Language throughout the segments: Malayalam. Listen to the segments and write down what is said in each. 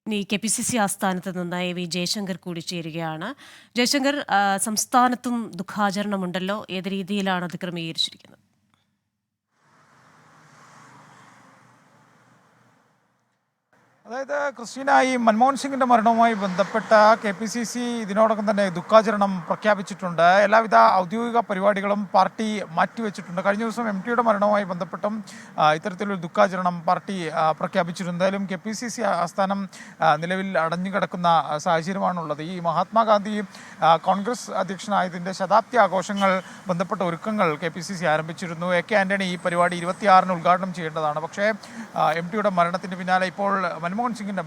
ഇനി KPCC ആസ്ഥാനത്ത് നിന്ന് AV ജയശങ്കർ കൂടി ചേരുകയാണ്. ജയശങ്കർ, സംസ്ഥാനത്തും ദുഃഖാചരണമുണ്ടല്ലോ. ഏത് രീതിയിലാണ് അത് ക്രമീകരിച്ചിരിക്കുന്നത്? അതായത് ക്രിസ്റ്റീന, ഈ മൻമോഹൻ സിംഗിന്റെ മരണവുമായി ബന്ധപ്പെട്ട KPCC ഇതിനോടകം തന്നെ ദുഃഖാചരണം പ്രഖ്യാപിച്ചിട്ടുണ്ട്. എല്ലാവിധ ഔദ്യോഗിക പരിപാടികളും പാർട്ടി മാറ്റിവെച്ചിട്ടുണ്ട്. കഴിഞ്ഞ ദിവസം MTയുടെ മരണവുമായി ബന്ധപ്പെട്ടും ഇത്തരത്തിലൊരു ദുഃഖാചരണം പാർട്ടി പ്രഖ്യാപിച്ചിട്ടുണ്ട്. എന്തായാലും KPCC ആസ്ഥാനം നിലവിൽ അടഞ്ഞുകിടക്കുന്ന സാഹചര്യമാണുള്ളത്. ഈ മഹാത്മാഗാന്ധി കോൺഗ്രസ് അധ്യക്ഷനായതിൻ്റെ ശതാബ്ദി ആഘോഷങ്ങൾ ബന്ധപ്പെട്ട ഒരുക്കങ്ങൾ KPCC ആരംഭിച്ചിരുന്നു. AK ആന്റണി ഈ പരിപാടി 26-ന് ഉദ്ഘാടനം ചെയ്യേണ്ടതാണ്. പക്ഷേ MTയുടെ മരണത്തിന് പിന്നാലെ ഇപ്പോൾ മൻമോഹൻ സിംഗിന്റെ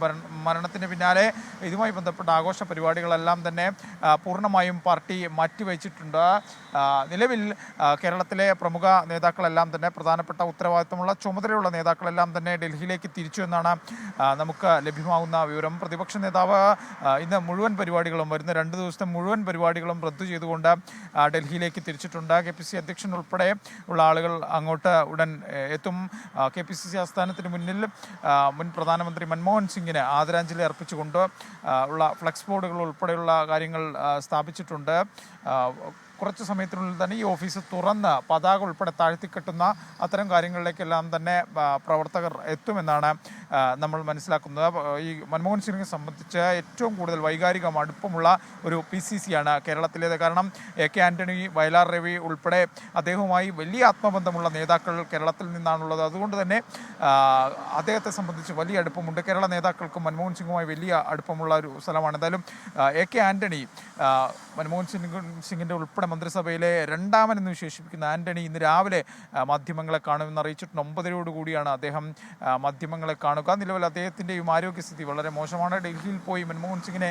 മരണത്തിന് പിന്നാലെ ഇതുമായി ബന്ധപ്പെട്ട ആഘോഷ പരിപാടികളെല്ലാം തന്നെ പൂർണ്ണമായും പാർട്ടി മാറ്റിവെച്ചിട്ടുണ്ട്. നിലവിൽ കേരളത്തിലെ പ്രമുഖ നേതാക്കളെല്ലാം തന്നെ, പ്രധാനപ്പെട്ട ഉത്തരവാദിത്തമുള്ള ചുമതലയുള്ള നേതാക്കളെല്ലാം തന്നെ ഡൽഹിയിലേക്ക് തിരിച്ചു എന്നാണ് നമുക്ക് ലഭ്യമാകുന്ന വിവരം. പ്രതിപക്ഷ നേതാവ് ഇന്ന് മുഴുവൻ പരിപാടികളും, വരുന്ന 2 ദിവസത്തെ മുഴുവൻ പരിപാടികളും റദ്ദു ചെയ്തുകൊണ്ട് ഡൽഹിയിലേക്ക് തിരിച്ചിട്ടുണ്ട്. KPCC അധ്യക്ഷൻ ഉൾപ്പെടെ ഉള്ള ആളുകൾ അങ്ങോട്ട് ഉടൻ എത്തും. KPCC ആസ്ഥാനത്തിന് മുന്നിൽ മുൻ പ്രധാനമന്ത്രി മൻമോഹൻ സിംഗിന് ആദരാഞ്ജലി അർപ്പിച്ചുകൊണ്ട് ഉള്ള ഫ്ലെക്സ് ബോർഡുകൾ ഉൾപ്പെടെയുള്ള കാര്യങ്ങൾ സ്ഥാപിച്ചിട്ടുണ്ട്. കുറച്ച് സമയത്തിനുള്ളിൽ തന്നെ ഈ ഓഫീസ് തുറന്ന് പതാക ഉൾപ്പെടെ താഴ്ത്തിക്കെട്ടുന്ന അത്തരം കാര്യങ്ങളിലേക്കെല്ലാം തന്നെ പ്രവർത്തകർ എത്തുമെന്നാണ് നമ്മൾ മനസ്സിലാക്കുന്നത്. ഈ മൻമോഹൻ സിംഗിനെ സംബന്ധിച്ച് ഏറ്റവും കൂടുതൽ വൈകാരിക അടുപ്പമുള്ള ഒരു PCC ആണ് കേരളത്തിലേത്. കാരണം AK ആന്റണി, വയലാർ രവി ഉൾപ്പെടെ അദ്ദേഹവുമായി വലിയ ആത്മബന്ധമുള്ള നേതാക്കൾ കേരളത്തിൽ നിന്നാണുള്ളത്. അതുകൊണ്ട് തന്നെ അദ്ദേഹത്തെ സംബന്ധിച്ച് വലിയ അടുപ്പമുണ്ട്. കേരള നേതാക്കൾക്കും മൻമോഹൻ സിംഗുമായി വലിയ അടുപ്പമുള്ള ഒരു സ്ഥലമാണ്. എന്തായാലും AK ആന്റണി, മൻമോഹൻ സിംഗിൻ്റെ ഉൾപ്പെടെ മന്ത്രിസഭയിലെ രണ്ടാമനെന്ന് വിശേഷിപ്പിക്കുന്ന ആന്റണി ഇന്ന് രാവിലെ മാധ്യമങ്ങളെ കാണുമെന്ന് അറിയിച്ചിട്ടുണ്ട്. 9:00 കൂടിയാണ് അദ്ദേഹം മാധ്യമങ്ങളെ കാണുക. നിലവിൽ അദ്ദേഹത്തിൻ്റെയും ആരോഗ്യസ്ഥിതി വളരെ മോശമാണ്. ഡൽഹിയിൽ പോയി മൻമോഹൻ സിംഗിനെ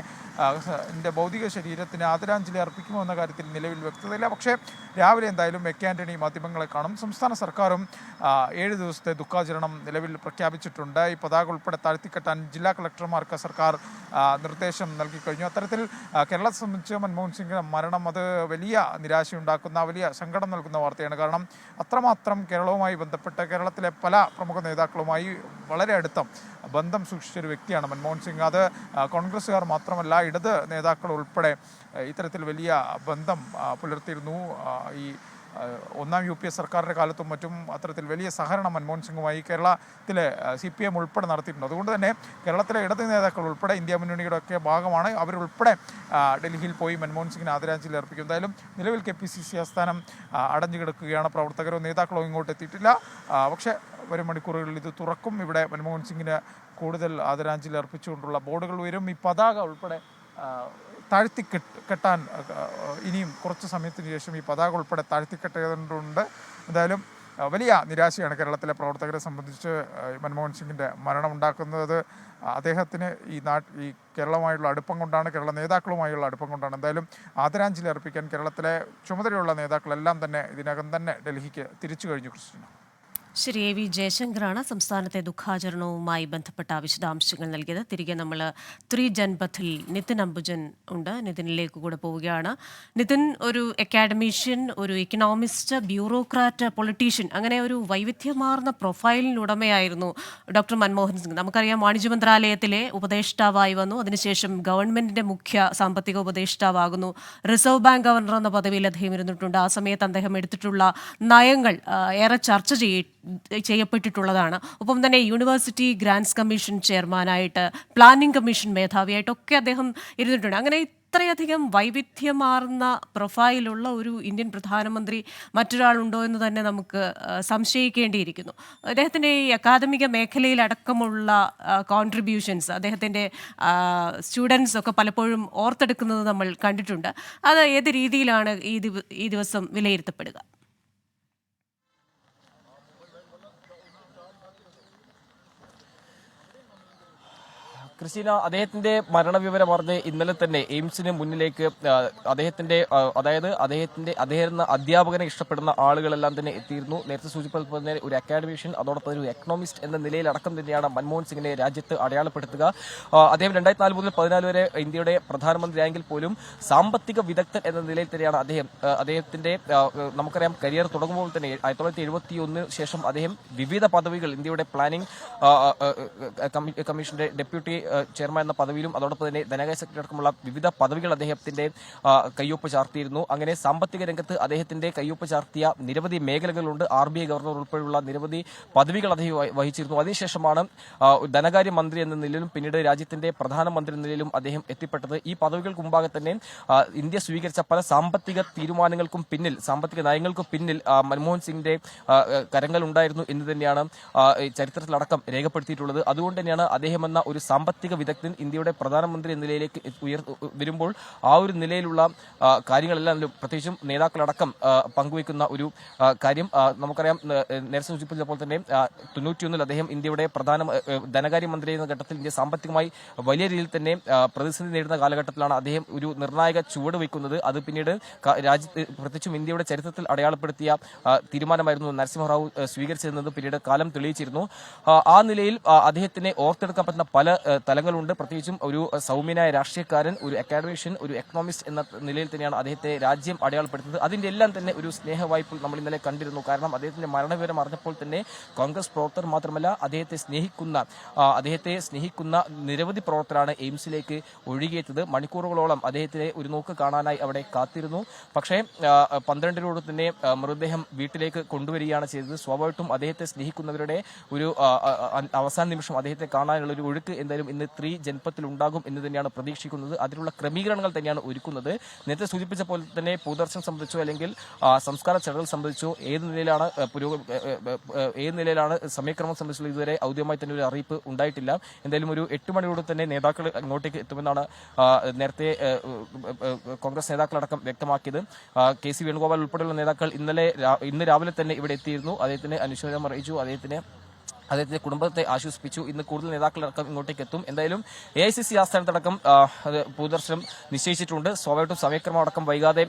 ഭൗതിക ശരീരത്തിന് ആദരാഞ്ജലി അർപ്പിക്കുമോ എന്ന കാര്യത്തിൽ നിലവിൽ വ്യക്തതയില്ല. പക്ഷേ രാവിലെ എന്തായാലും AK ആന്റണി മാധ്യമങ്ങളെ കാണും. സംസ്ഥാന സർക്കാരും 7 ദിവസത്തെ ദുഃഖാചരണം നിലവിൽ പ്രഖ്യാപിച്ചിട്ടുണ്ട്. ഈ പതാക ഉൾപ്പെടെ താഴ്ത്തിക്കെട്ടാൻ ജില്ലാ കളക്ടർമാർക്ക് സർക്കാർ നിർദ്ദേശം നൽകി കഴിഞ്ഞു. അത്തരത്തിൽ കേരളത്തെ സംബന്ധിച്ച് മൻമോഹൻ സിംഗിന്റെ മരണം അത് വലിയ നിരാശയുണ്ടാക്കുന്ന, വലിയ സങ്കടം നൽകുന്ന വാർത്തയാണ്. കാരണം അത്രമാത്രം കേരളവുമായി ബന്ധപ്പെട്ട് കേരളത്തിലെ പല പ്രമുഖ നേതാക്കളുമായി വളരെ അടുത്ത ബന്ധം സൂക്ഷിച്ചൊരു വ്യക്തിയാണ് മൻമോഹൻ സിംഗ്. അത് കോൺഗ്രസ്സുകാർ മാത്രമല്ല, ഇടത് നേതാക്കൾ ഉൾപ്പെടെ ഇത്തരത്തിൽ വലിയ ബന്ധം പുലർത്തിയിരുന്നു. ഈ 1ാം UPA സർക്കാരിൻ്റെ കാലത്തും മറ്റും അത്തരത്തിൽ വലിയ സഹകരണം മൻമോഹൻ സിംഗുമായി കേരളത്തിലെ CPM ഉൾപ്പെടെ നടത്തിയിട്ടുണ്ട്. അതുകൊണ്ട് തന്നെ കേരളത്തിലെ ഇടത് നേതാക്കൾ ഉൾപ്പെടെ ഇന്ത്യ മുന്നണിയുടെ ഒക്കെ ഭാഗമാണ്. അവരുൾപ്പെടെ ഡൽഹിയിൽ പോയി മൻമോഹൻ സിംഗിന് ആദരാഞ്ജലി അർപ്പിക്കും. എന്തായാലും നിലവിൽ KPCC ആസ്ഥാനം അടഞ്ഞു കിടക്കുകയാണ്. പ്രവർത്തകരോ നേതാക്കളോ ഇങ്ങോട്ട് എത്തിയിട്ടില്ല. പക്ഷേ വരും മണിക്കൂറുകളിൽ ഇത് തുറക്കും. ഇവിടെ മൻമോഹൻ സിംഗിന് കൂടുതൽ ആദരാഞ്ജലി അർപ്പിച്ചുകൊണ്ടുള്ള ബോർഡുകൾ ഉയരും. ഈ പതാക ഉൾപ്പെടെ താഴ്ത്തിക്കെട്ടാൻ ഇനിയും കുറച്ച് സമയത്തിന് ശേഷം ഈ പതാക ഉൾപ്പെടെ താഴ്ത്തിക്കെട്ടേണ്ടതുണ്ട്. എന്തായാലും വലിയ നിരാശയാണ് കേരളത്തിലെ പ്രവർത്തകരെ സംബന്ധിച്ച് മൻമോഹൻ സിംഗിൻ്റെ മരണം ഉണ്ടാക്കുന്നത്. അദ്ദേഹത്തിന് ഈ കേരളവുമായുള്ള അടുപ്പം കൊണ്ടാണ്, കേരള നേതാക്കളുമായുള്ള അടുപ്പം കൊണ്ടാണ്. എന്തായാലും ആദരാഞ്ജലി അർപ്പിക്കാൻ കേരളത്തിലെ ചുമതലയുള്ള നേതാക്കളെല്ലാം തന്നെ ഇതിനകം തന്നെ ഡൽഹിക്ക് തിരിച്ചു കഴിഞ്ഞു. ക്രിസ്റ്റീന, ശരി. AV ജയശങ്കറാണ് സംസ്ഥാനത്തെ ദുഃഖാചരണവുമായി ബന്ധപ്പെട്ട വിശദാംശങ്ങൾ നൽകിയത്. തിരികെ നമ്മൾ 3 ജൻപഥിൽ നിതിൻ അംബുജൻ ഉണ്ട്. നിതിനിലേക്ക് കൂടെ പോവുകയാണ്. നിതിൻ, ഒരു അക്കാഡമീഷ്യൻ, ഒരു ഇക്കണോമിസ്റ്റ്, ബ്യൂറോക്രാറ്റ്, പൊളിറ്റീഷ്യൻ, അങ്ങനെ ഒരു വൈവിധ്യമാർന്ന പ്രൊഫൈലിനുടമയായിരുന്നു ഡോക്ടർ മൻമോഹൻ സിംഗ്. നമുക്കറിയാം, വാണിജ്യ മന്ത്രാലയത്തിലെ ഉപദേഷ്ടാവായി വന്നു. അതിനുശേഷം ഗവൺമെന്റിന്റെ മുഖ്യ സാമ്പത്തിക ഉപദേഷ്ടാവാകുന്നു. റിസർവ് ബാങ്ക് ഗവർണർ എന്ന പദവിയിൽ അദ്ദേഹം ഇരുന്നിട്ടുണ്ട്. ആ സമയത്ത് അദ്ദേഹം എടുത്തിട്ടുള്ള നയങ്ങൾ ഏറെ ചർച്ച ചെയ്യപ്പെട്ടിട്ടുള്ളതാണ്. ഒപ്പം തന്നെ യൂണിവേഴ്സിറ്റി ഗ്രാന്റ്സ് കമ്മീഷൻ ചെയർമാനായിട്ട്, പ്ലാനിംഗ് കമ്മീഷൻ മേധാവിയായിട്ടൊക്കെ അദ്ദേഹം ഇരുന്നിട്ടുണ്ട്. അങ്ങനെ ഇത്രയധികം വൈവിധ്യമാർന്ന പ്രൊഫൈലുള്ള ഒരു ഇന്ത്യൻ പ്രധാനമന്ത്രി മറ്റൊരാളുണ്ടോ എന്ന് തന്നെ നമുക്ക് സംശയിക്കേണ്ടിയിരിക്കുന്നു. അദ്ദേഹത്തിൻ്റെ ഈ അക്കാദമിക മേഖലയിലടക്കമുള്ള കോൺട്രിബ്യൂഷൻസ് അദ്ദേഹത്തിൻ്റെ സ്റ്റുഡൻസ് ഒക്കെ പലപ്പോഴും ഓർത്തെടുക്കുന്നത് നമ്മൾ കണ്ടിട്ടുണ്ട്. അത് ഏത് രീതിയിലാണ് ഈ ദിവസം വിലയിരുത്തപ്പെടുക? ക്രിസ്റ്റീന, അദ്ദേഹത്തിന്റെ മരണവിവരം അറിഞ്ഞ് ഇന്നലെ തന്നെ എയിംസിന് മുന്നിലേക്ക് അദ്ദേഹം അധ്യാപകനെ ഇഷ്ടപ്പെടുന്ന ആളുകളെല്ലാം തന്നെ എത്തിയിരുന്നു. നേരത്തെ സൂചിപ്പിച്ചപ്പോൾ തന്നെ ഒരു അക്കാഡമീഷ്യൻ, അതോടൊപ്പം ഒരു എക്കണോമിസ്റ്റ് എന്ന നിലയിലടക്കം തന്നെയാണ് മൻമോഹൻ സിംഗിനെ രാജ്യത്ത് അടയാളപ്പെടുത്തുക. അദ്ദേഹം 2004 മുതൽ 2014 വരെ ഇന്ത്യയുടെ പ്രധാനമന്ത്രിയായെങ്കിൽ പോലും സാമ്പത്തിക വിദഗ്ധൻ എന്ന നിലയിൽ തന്നെയാണ് അദ്ദേഹത്തിന്റെ നമുക്കറിയാം കരിയർ തുടങ്ങുമ്പോൾ തന്നെ 1971 ശേഷം അദ്ദേഹം വിവിധ പദവികൾ, ഇന്ത്യയുടെ പ്ലാനിംഗ് കമ്മീഷന്റെ ഡെപ്യൂട്ടി ചെയർമാൻ എന്ന പദവിയിലും അതോടൊപ്പം തന്നെ ധനകാര്യ സെക്രട്ടറി അടക്കമുള്ള വിവിധ പദവികൾ അദ്ദേഹത്തിന്റെ കയ്യൊപ്പ് ചാർത്തിയിരുന്നു. അങ്ങനെ സാമ്പത്തിക രംഗത്ത് അദ്ദേഹത്തിന്റെ കയ്യൊപ്പ് ചാർത്തിയ നിരവധി മേഖലകളുണ്ട്. RBI ഗവർണർ ഉൾപ്പെടെയുള്ള നിരവധി പദവികൾ അദ്ദേഹം വഹിച്ചിരുന്നു. അതിനുശേഷമാണ് ധനകാര്യ മന്ത്രി എന്ന നിലയിലും പിന്നീട് രാജ്യത്തിന്റെ പ്രധാനമന്ത്രി എന്ന നിലയിലും അദ്ദേഹം എത്തിപ്പെട്ടത്. ഈ പദവികൾക്ക് മുമ്പാകെ തന്നെ ഇന്ത്യ സ്വീകരിച്ച പല സാമ്പത്തിക തീരുമാനങ്ങൾക്കും പിന്നിൽ, സാമ്പത്തിക നയങ്ങൾക്കും പിന്നിൽ മൻമോഹൻ സിംഗിന്റെ കരങ്ങൾ ഉണ്ടായിരുന്നു എന്ന് തന്നെയാണ് ചരിത്രത്തിലടക്കം രേഖപ്പെടുത്തിയിട്ടുള്ളത്. അതുകൊണ്ട് തന്നെയാണ് അദ്ദേഹം എന്ന ഒരു സാമ്പത്തിക വിദഗ്ധൻ ഇന്ത്യയുടെ പ്രധാനമന്ത്രി എന്ന നിലയിലേക്ക് വരുമ്പോൾ ആ ഒരു നിലയിലുള്ള കാര്യങ്ങളെല്ലാം പ്രത്യേകിച്ചും നേതാക്കളടക്കം പങ്കുവയ്ക്കുന്ന ഒരു കാര്യം നമുക്കറിയാം. നേരത്തെ സൂചിപ്പിച്ചപ്പോൾ തന്നെ 91 അദ്ദേഹം ഇന്ത്യയുടെ ധനകാര്യമന്ത്രി എന്ന ഘട്ടത്തിൽ ഇന്ത്യ സാമ്പത്തികമായി വലിയ രീതിയിൽ തന്നെ പ്രതിസന്ധി നേരിടുന്ന കാലഘട്ടത്തിലാണ് അദ്ദേഹം ഒരു നിർണായക ചുവട് വയ്ക്കുന്നത്. അത് പിന്നീട് രാജ്യത്ത് പ്രത്യേകിച്ചും ഇന്ത്യയുടെ ചരിത്രത്തിൽ അടയാളപ്പെടുത്തിയ തീരുമാനമായിരുന്നു നരസിംഹറാവു സ്വീകരിച്ചിരുന്നത് പിന്നീട് കാലം തെളിയിച്ചിരുന്നു. ആ നിലയിൽ അദ്ദേഹത്തിനെ ഓർത്തെടുക്കാൻ പറ്റുന്ന പല തലങ്ങളുണ്ട്. പ്രത്യേകിച്ചും ഒരു സൗമ്യനായ രാഷ്ട്രീയക്കാരൻ, ഒരു അക്കാഡമിഷ്യൻ, ഒരു എക്കണോമിസ്റ്റ് എന്ന നിലയിൽ തന്നെയാണ് അദ്ദേഹത്തെ രാജ്യം അടയാളപ്പെടുത്തുന്നത്. അതിന്റെ എല്ലാം തന്നെ ഒരു സ്നേഹവായ്പ നമ്മൾ ഇന്നലെ കണ്ടിരുന്നു. കാരണം അദ്ദേഹത്തിന്റെ മരണവിവരം അറിഞ്ഞപ്പോൾ തന്നെ കോൺഗ്രസ് പ്രവർത്തകർ മാത്രമല്ല അദ്ദേഹത്തെ സ്നേഹിക്കുന്ന നിരവധി പ്രവർത്തകരാണ് എയിംസിലേക്ക് ഒഴുകിയെത്തത്. മണിക്കൂറുകളോളം അദ്ദേഹത്തിനെ ഒരു നോക്ക് കാണാനായി അവിടെ കാത്തിരുന്നു. പക്ഷേ 12 തന്നെ മൃതദേഹം വീട്ടിലേക്ക് കൊണ്ടുവരികയാണ് ചെയ്തത്. സ്വാഭാവികമായിട്ടും അദ്ദേഹത്തെ സ്നേഹിക്കുന്നവരുടെ ഒരു അവസാന നിമിഷം അദ്ദേഹത്തെ കാണാനുള്ള ഒരു ഒഴുക്ക് എന്തായാലും ഇന്ന് 3 ജൻപത്തിൽ ഉണ്ടാകും എന്ന് തന്നെയാണ് പ്രതീക്ഷിക്കുന്നത്. അതിനുള്ള ക്രമീകരണങ്ങൾ തന്നെയാണ് ഒരുക്കുന്നത്. നേരത്തെ സൂചിപ്പിച്ച പോലെ തന്നെ പൊതുദർശനം സംബന്ധിച്ചോ അല്ലെങ്കിൽ സംസ്കാര ചടങ്ങുകൾ സംബന്ധിച്ചോ ഏത് നിലയിലാണ് സമയക്രമം സംബന്ധിച്ചുള്ള ഇതുവരെ ഔദ്യോഗികമായി തന്നെ ഒരു അറിയിപ്പ് ഉണ്ടായിട്ടില്ല. എന്തായാലും ഒരു 8 മണിയോടെ തന്നെ നേതാക്കൾ അങ്ങോട്ടേക്ക് എത്തുമെന്നാണ് നേരത്തെ കോൺഗ്രസ് നേതാക്കളടക്കം വ്യക്തമാക്കിയത്. KC വേണുഗോപാൽ ഉൾപ്പെടെയുള്ള നേതാക്കൾ ഇന്ന് രാവിലെ തന്നെ ഇവിടെ എത്തിയിരുന്നു. അദ്ദേഹത്തിന് അനുശോചനം അറിയിച്ചു, അദ്ദേഹത്തിന്റെ കുടുംബത്തെ ആശ്വസിപ്പിച്ചു. ഇന്ന് കൂടുതൽ നേതാക്കളടക്കം ഇങ്ങോട്ടേക്ക് എത്തും. എന്തായാലും AICC ആസ്ഥാനത്തടക്കം പൊതുദർശനം നിശ്ചയിച്ചിട്ടുണ്ട്. സ്വാഭാവികമായിട്ടും സമയക്രമം അടക്കം വൈകാതെ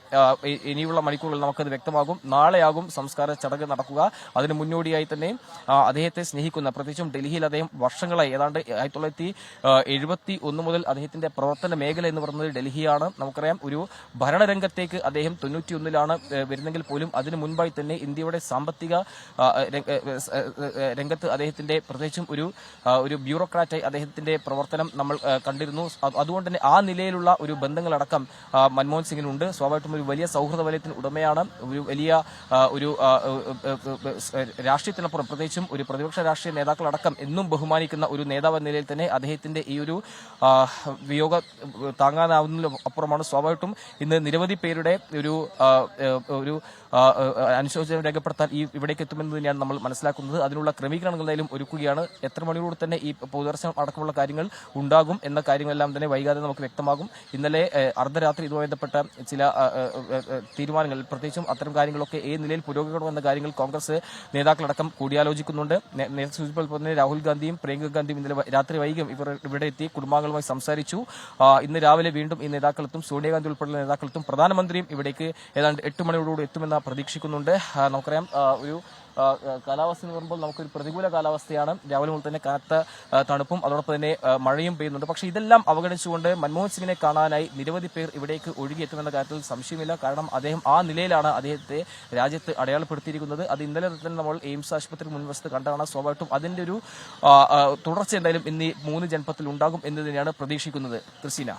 ഇനിയുള്ള മണിക്കൂറുകൾ നമുക്കത് വ്യക്തമാകും. നാളെയാകും സംസ്കാര ചടങ്ങ് നടക്കുക. അതിന് മുന്നോടിയായി തന്നെ അദ്ദേഹത്തെ സ്നേഹിക്കുന്ന, പ്രത്യേകിച്ചും ഡൽഹിയിൽ അദ്ദേഹം വർഷങ്ങളായി ഏതാണ്ട് 1971 മുതൽ അദ്ദേഹത്തിന്റെ പ്രവർത്തന മേഖല എന്ന് പറയുന്നത് ഡൽഹിയാണ്. നമുക്കറിയാം ഒരു ഭരണരംഗത്തേക്ക് അദ്ദേഹം 91 വരുന്നെങ്കിൽ പോലും അതിനു മുൻപായി തന്നെ ഇന്ത്യയുടെ സാമ്പത്തിക രംഗത്ത് അദ്ദേഹത്തിന്റെ പ്രത്യേകിച്ചും ഒരു ബ്യൂറോക്രാറ്റായി അദ്ദേഹത്തിന്റെ പ്രവർത്തനം നമ്മൾ കണ്ടിരുന്നു. അതുകൊണ്ട് തന്നെ ആ നിലയിലുള്ള ഒരു ബന്ധങ്ങളടക്കം മൻമോഹൻ സിംഗിനുണ്ട്. സ്വാഭാവികമായിട്ടും ഒരു വലിയ സൗഹൃദ വലയത്തിന് ഉടമയാണ്. ഒരു വലിയ ഒരു രാഷ്ട്രീയത്തിനപ്പുറം പ്രത്യേകിച്ചും ഒരു പ്രതിപക്ഷ രാഷ്ട്രീയ നേതാക്കളടക്കം എന്നും ബഹുമാനിക്കുന്ന ഒരു നേതാവ് എന്ന നിലയിൽ തന്നെ അദ്ദേഹത്തിന്റെ ഈ ഒരു വിയോഗ താങ്ങാനാവുന്നതിലും അപ്പുറമാണ്. സ്വാഭാവികമായിട്ടും ഇന്ന് നിരവധി പേരുടെ ഒരു അനുശോചനം രേഖപ്പെടുത്താൻ ഇവിടേക്ക് എത്തുമെന്ന് തന്നെയാണ് നമ്മൾ മനസ്സിലാക്കുന്നത്. അതിനുള്ള ക്രമീകരണങ്ങൾ എന്തായാലും ഒരുക്കുകയാണ്. എത്ര മണിയോട് തന്നെ ഈ പൊതുദർശനം അടക്കമുള്ള കാര്യങ്ങൾ ഉണ്ടാകും എന്ന കാര്യങ്ങളെല്ലാം തന്നെ വൈകാതെ നമുക്ക് വ്യക്തമാകും. ഇന്നലെ അർദ്ധരാത്രി ഇതുമായി ബന്ധപ്പെട്ട ചില തീരുമാനങ്ങൾ, പ്രത്യേകിച്ചും അത്തരം കാര്യങ്ങളൊക്കെ ഏത് നിലയിൽ പുരോഗമിക്കണമെന്ന കാര്യങ്ങൾ കോൺഗ്രസ് നേതാക്കളടക്കം കൂടിയാലോചിക്കുന്നുണ്ട്. നേരത്തെ സൂചിപ്പിച്ചപ്പോൾ തന്നെ രാഹുൽ ഗാന്ധിയും പ്രിയങ്ക ഗാന്ധിയും ഇന്നലെ രാത്രി വൈകിയും ഇവർ ഇവിടെ എത്തി കുടുംബാംഗങ്ങളുമായി സംസാരിച്ചു. ഇന്ന് രാവിലെ വീണ്ടും ഈ നേതാക്കളെത്തും. സോണിയാഗാന്ധി ഉൾപ്പെടെയുള്ള നേതാക്കളെത്തും. പ്രധാനമന്ത്രിയും ഇവിടേക്ക് ഏതാണ്ട് 8 മണിയോടുകൂടി എത്തുമെന്ന് പ്രതീക്ഷിക്കുന്നുണ്ട്. നമുക്കറിയാം ഒരു കാലാവസ്ഥ എന്ന് പറയുമ്പോൾ നമുക്കൊരു പ്രതികൂല കാലാവസ്ഥയാണ്. രാവിലെ മുതൽ തന്നെ കനത്ത തണുപ്പും അതോടൊപ്പം തന്നെ മഴയും പെയ്യുന്നുണ്ട്. പക്ഷേ ഇതെല്ലാം അവഗണിച്ചുകൊണ്ട് മൻമോഹൻ സിംഗിനെ കാണാനായി നിരവധി പേർ ഇവിടേക്ക് ഒഴുകിയെത്തുമെന്ന കാര്യത്തിൽ സംശയമില്ല. കാരണം അദ്ദേഹം ആ നിലയിലാണ് അദ്ദേഹത്തെ രാജ്യത്ത് അടയാളപ്പെടുത്തിയിരിക്കുന്നത്. അത് ഇന്നലെ തന്നെ നമ്മൾ എയിംസ് ആശുപത്രി മുൻവശത്ത് കണ്ടാണ്. സ്വാഭാവികമായിട്ടും അതിന്റെ ഒരു തുടർച്ച എന്തായാലും ഇന്ന് 3 ജൻപത്തിൽ ഉണ്ടാകും എന്ന് തന്നെയാണ് പ്രതീക്ഷിക്കുന്നത്. ക്രിസ്റ്റീന.